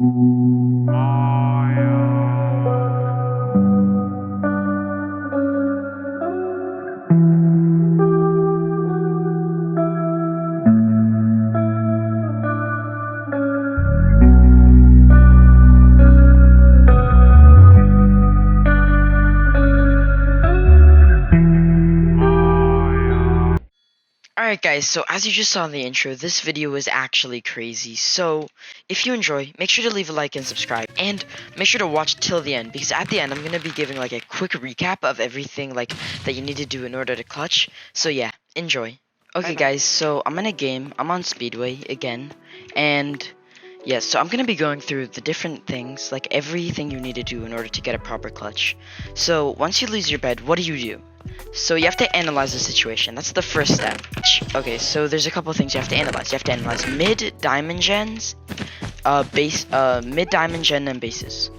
Alright guys, so as you just saw in the intro, this video was actually crazy. So if you enjoy, make sure to leave a like and subscribe, and make sure to watch till the end, because at the end I'm going to be giving like a quick recap of everything like that you need to do in order to clutch. So yeah, enjoy. Okay guys, so I'm in a game, I'm on Speedway again, and yeah, so I'm going to be going through the different things, like everything you need to do in order to get a proper clutch. So once you lose your bed, what do? So you have to analyze the situation. That's the first step. Okay, so there's a couple things you have to analyze. You have to analyze mid-diamond gens, mid-diamond gen and bases.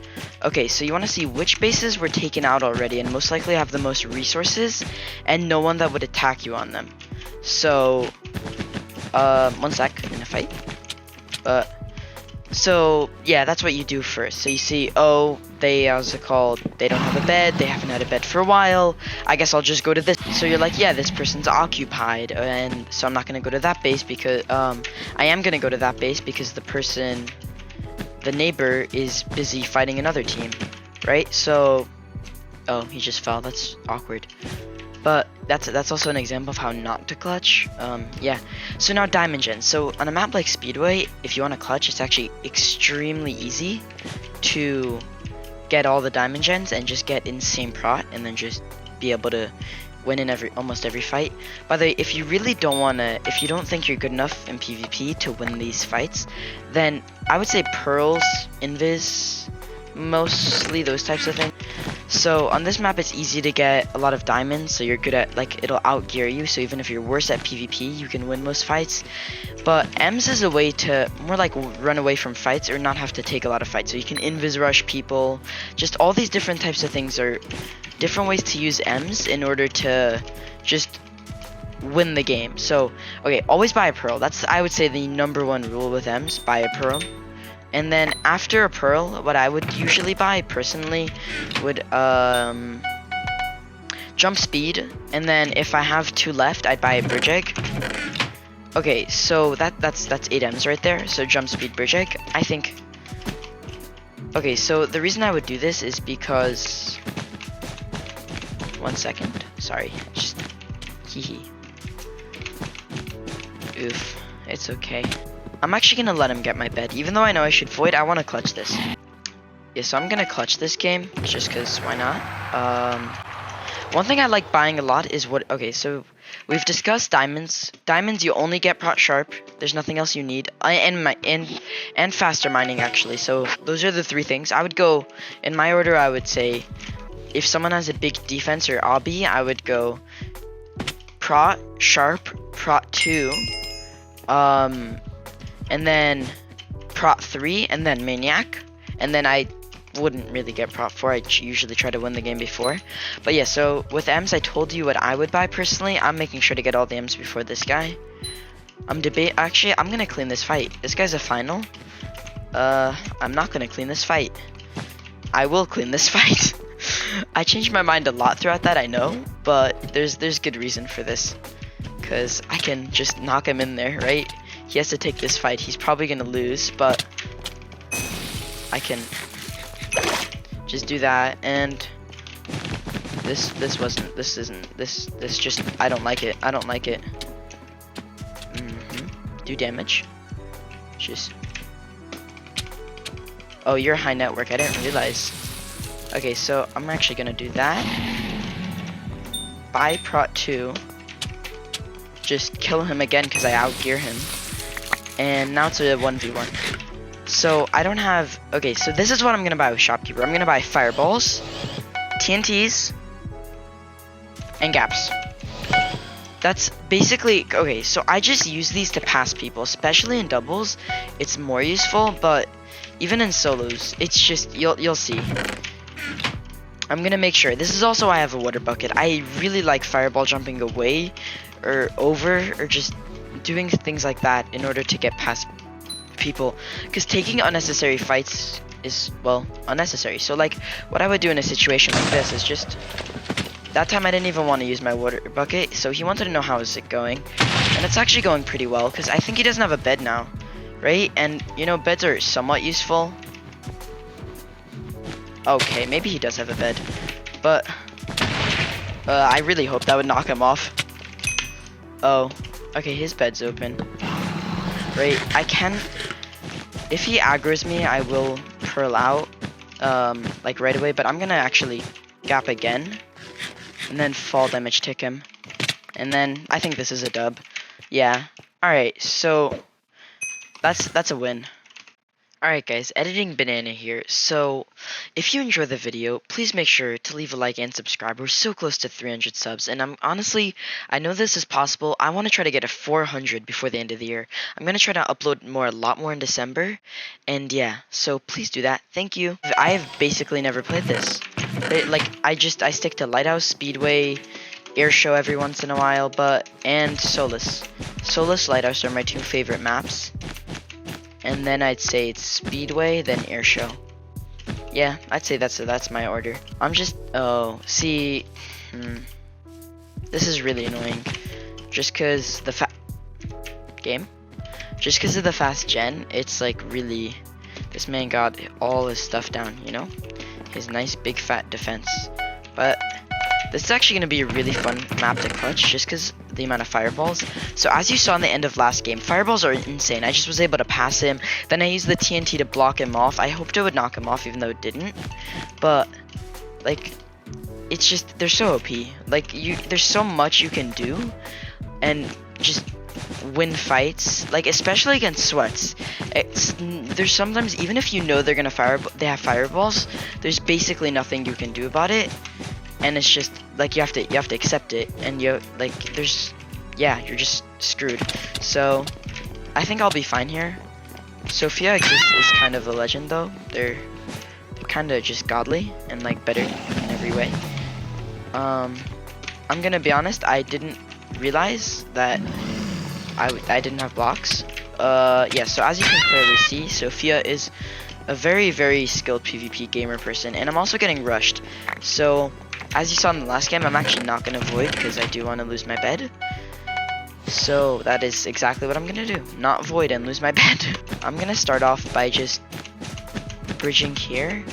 Okay, so you want to see which bases were taken out already and most likely have the most resources and no one that would attack you on them. So, one sec, in a fight. So yeah, that's what you do first. So you see, oh, they, how's it called, they don't have a bed, they haven't had a bed for a while, I guess I'll just go to this. So you're like, yeah, this person's occupied, and so I'm not gonna go to that base because I am gonna go to that base because the neighbor is busy fighting another team, right? So, oh, he just fell, that's awkward. But that's also an example of how not to clutch. Yeah. So now diamond gen. So on a map like Speedway, if you want to clutch, it's actually extremely easy to get all the diamond gens and just get insane prot and then just be able to win in almost every fight. By the way, if you really don't wanna, if you don't think you're good enough in PvP to win these fights, then I would say pearls, invis, mostly those types of things. So on this map it's easy to get a lot of diamonds, so you're good at, like, it'll outgear you, so even if you're worse at PvP you can win most fights. But M's is a way to more like run away from fights or not have to take a lot of fights, so you can invis rush people. Just all these different types of things are different ways to use M's in order to just win the game. So okay, always buy a pearl. That's, I would say, the #1 rule with M's: buy a pearl. And then after a pearl, what I would usually buy personally would jump speed, and then if I have 2 left, I'd buy a bridge egg. Okay, so that's 8 M's right there. So jump speed, bridge egg, I think. Okay, so the reason I would do this is because, one second, sorry, just hee. Oof, it's okay. I'm actually gonna let him get my bed. Even though I know I should void, I want to clutch this. Yeah, so I'm gonna clutch this game, just because, why not? One thing I like buying a lot is what, okay, so we've discussed diamonds. Diamonds, you only get prot sharp. There's nothing else you need. And faster mining, actually. So those are the 3 things. I would go, in my order, I would say, if someone has a big defense or obby, I would go prot, sharp, prot 2, and then prot 3, and then maniac, and then I wouldn't really get prot 4. I usually try to win the game before. But yeah, so with M's, I told you what I would buy personally. I'm making sure to get all the M's before this guy. Actually, I'm gonna clean this fight. This guy's a final. I'm not gonna clean this fight. I will clean this fight. I changed my mind a lot throughout that, I know, but there's good reason for this, because I can just knock him in there, right? He has to take this fight. He's probably gonna lose, but I can just do that. And this just, I don't like it. I don't like it. Do damage. Just, oh, you're high network. I didn't realize. Okay, so I'm actually gonna do that. Buy prot 2. Just kill him again because I outgear him. And now it's a 1v1. So I don't have, okay, so this is what I'm gonna buy with Shopkeeper. I'm gonna buy fireballs, TNTs, and gaps. That's basically, okay, so I just use these to pass people, especially in doubles. It's more useful, but even in solos, it's just, you'll see. I'm gonna make sure. This is also why I have a water bucket. I really like fireball jumping away or over or just doing things like that in order to get past people, because taking unnecessary fights is, well, unnecessary. So like what I would do in a situation like this is just, that time I didn't even want to use my water bucket, so he wanted to know how is it going, and it's actually going pretty well, because I think he doesn't have a bed now, right? And you know, beds are somewhat useful. Okay, maybe he does have a bed, but I really hope that would knock him off. Oh, okay, his bed's open. Right, I can, if he aggroes me, I will pearl out, like right away, but I'm gonna actually gap again, and then fall damage tick him, and then I think this is a dub. Yeah, alright, so that's a win. Alright guys, Editing Banana here. So, if you enjoy the video, please make sure to leave a like and subscribe. We're so close to 300 subs, and I know this is possible. I want to try to get to 400 before the end of the year. I'm going to try to upload a lot more in December, and yeah, so please do that. Thank you. I have basically never played this. I stick to Lighthouse, Speedway, Airshow every once in a while, and Solus. Solus, Lighthouse are my two favorite maps. And then I'd say it's Speedway, then Airshow. Yeah, I'd say that's my order. I'm just, this is really annoying. Just cause of the fast gen, it's like really, this man got all his stuff down, you know? His nice big fat defense. But this is actually going to be a really fun map to clutch, just because the amount of fireballs. So as you saw in the end of last game, fireballs are insane. I just was able to pass him. Then I used the TNT to block him off. I hoped it would knock him off, even though it didn't. But, like, it's just, they're so OP. Like, there's so much you can do, and just win fights. Like, especially against sweats. There's sometimes, even if you know they're going to they have fireballs, there's basically nothing you can do about it. And it's just like you have to accept it, and you're just screwed. So I think I'll be fine here. Sophia is kind of a legend though. They're kind of just godly and like better in every way. I'm gonna be honest, I didn't realize that I didn't have blocks. Yeah, so as you can clearly see, Sophia is a very, very skilled PvP gamer person, and I'm also getting rushed. So as you saw in the last game, I'm actually not going to void because I do want to lose my bed. So that is exactly what I'm going to do. Not void and lose my bed. I'm going to start off by just bridging here.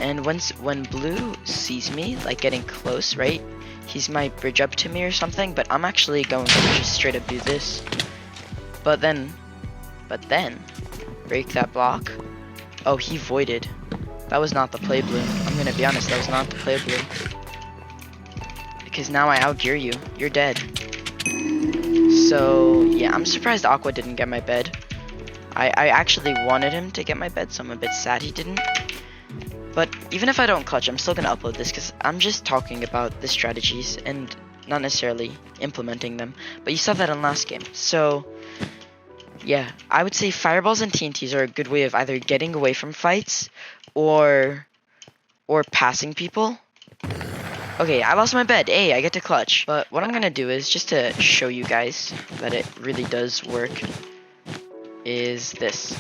And when blue sees me, like getting close, right? He's might bridge up to me or something, but I'm actually going to just straight up do this. But then, break that block. Oh, he voided. That was not the play, blue. I'm going to be honest, that was not the play, blue. Because now I outgear you. You're dead. So, yeah, I'm surprised Aqua didn't get my bed. I actually wanted him to get my bed, so I'm a bit sad he didn't. But even if I don't clutch, I'm still going to upload this because I'm just talking about the strategies and not necessarily implementing them. But you saw that in last game. So, yeah, I would say fireballs and TNTs are a good way of either getting away from fights or passing people. Okay, I lost my bed. Hey, I get to clutch. But what I'm going to do is, just to show you guys that it really does work, is this.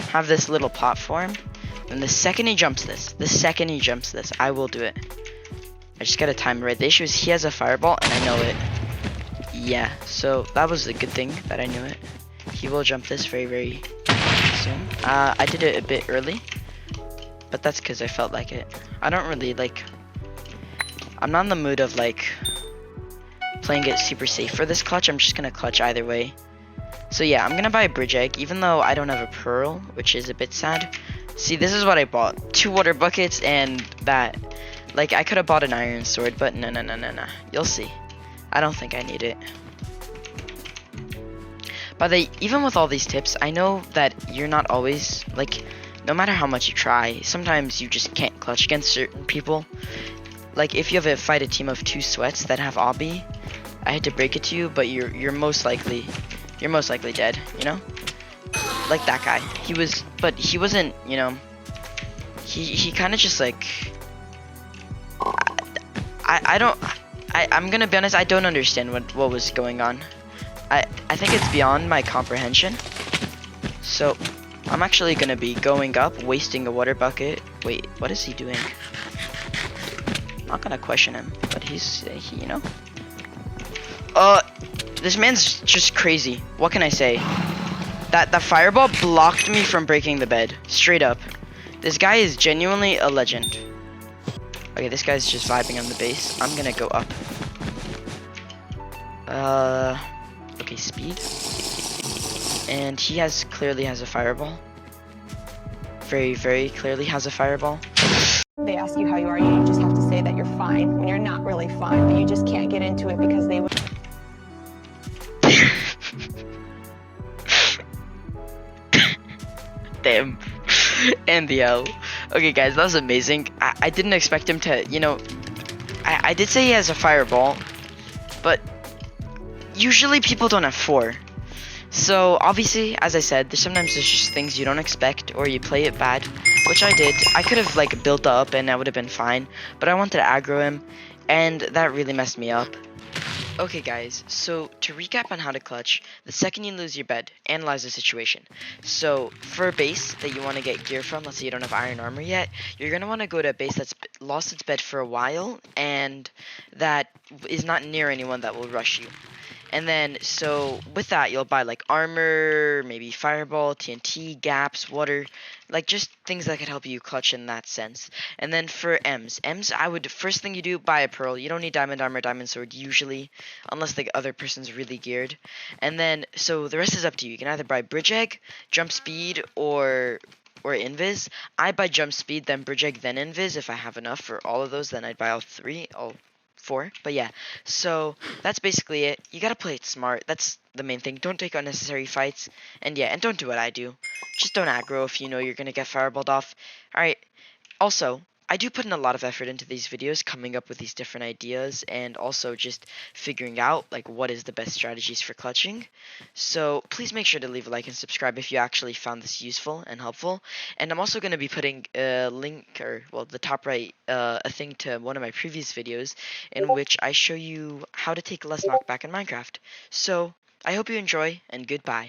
Have this little platform, and the second he jumps this, I will do it. I just got to time it right. The issue is he has a fireball, and I know it. Yeah, so that was a good thing that I knew it. He will jump this very, very soon. I did it a bit early, but that's because I felt like it. I don't really like... I'm not in the mood of like playing it super safe for this clutch. I'm just gonna clutch either way. So yeah, I'm gonna buy a bridge egg, even though I don't have a pearl, which is a bit sad. See, this is what I bought: 2 water buckets and that. Like, I could have bought an iron sword, but no. You'll see. I don't think I need it. But even with all these tips, I know that you're not always like, no matter how much you try, sometimes you just can't clutch against certain people. Like, if you have a team of 2 sweats that have obby, I hate to break it to you, but you're most likely dead, you know? Like that guy. He wasn't, you know, he kind of just like, I'm gonna be honest, I don't understand what was going on. I think it's beyond my comprehension. So I'm actually gonna be going up, wasting a water bucket. Wait, what is he doing? I'm not gonna question him, but he, you know. This man's just crazy. What can I say? That fireball blocked me from breaking the bed. Straight up. This guy is genuinely a legend. Okay, this guy's just vibing on the base. I'm gonna go up. Okay, speed. And he clearly has a fireball. Very, very clearly has a fireball. They ask you how you are, you just have to say that you're fine when you're not really fine, but you just can't get into it because they would. Damn. And the L. Okay, guys, that was amazing. I didn't expect him to, you know. I did say he has a fireball, but usually people don't have 4. So obviously, as I said, sometimes there's just things you don't expect or you play it bad, which I did. I could have like built up and that would have been fine, but I wanted to aggro him, and that really messed me up. Okay guys, so to recap on how to clutch, the second you lose your bed, analyze the situation. So for a base that you want to get gear from, let's say you don't have iron armor yet, you're going to want to go to a base that's lost its bed for a while and that is not near anyone that will rush you. And then, so with that, you'll buy like armor, maybe fireball, TNT, gaps, water, like just things that could help you clutch in that sense. And then for M's, I would, first thing you do, buy a pearl. You don't need diamond armor, diamond sword usually, unless the other person's really geared. And then, so the rest is up to you. You can either buy bridge egg, jump speed, or invis. I buy jump speed, then bridge egg, then invis. If I have enough for all of those, then I'd buy all 3. All 4, but yeah, so that's basically it. You gotta play it smart. That's the main thing. Don't take unnecessary fights, and yeah, and don't do what I do. Just don't aggro if you know you're gonna get fireballed off. Alright, also, I do put in a lot of effort into these videos, coming up with these different ideas, and also just figuring out like what is the best strategies for clutching. So please make sure to leave a like and subscribe if you actually found this useful and helpful. And I'm also going to be putting a link, or well, the top right, a thing to one of my previous videos in which I show you how to take less knockback in Minecraft. So I hope you enjoy, and goodbye.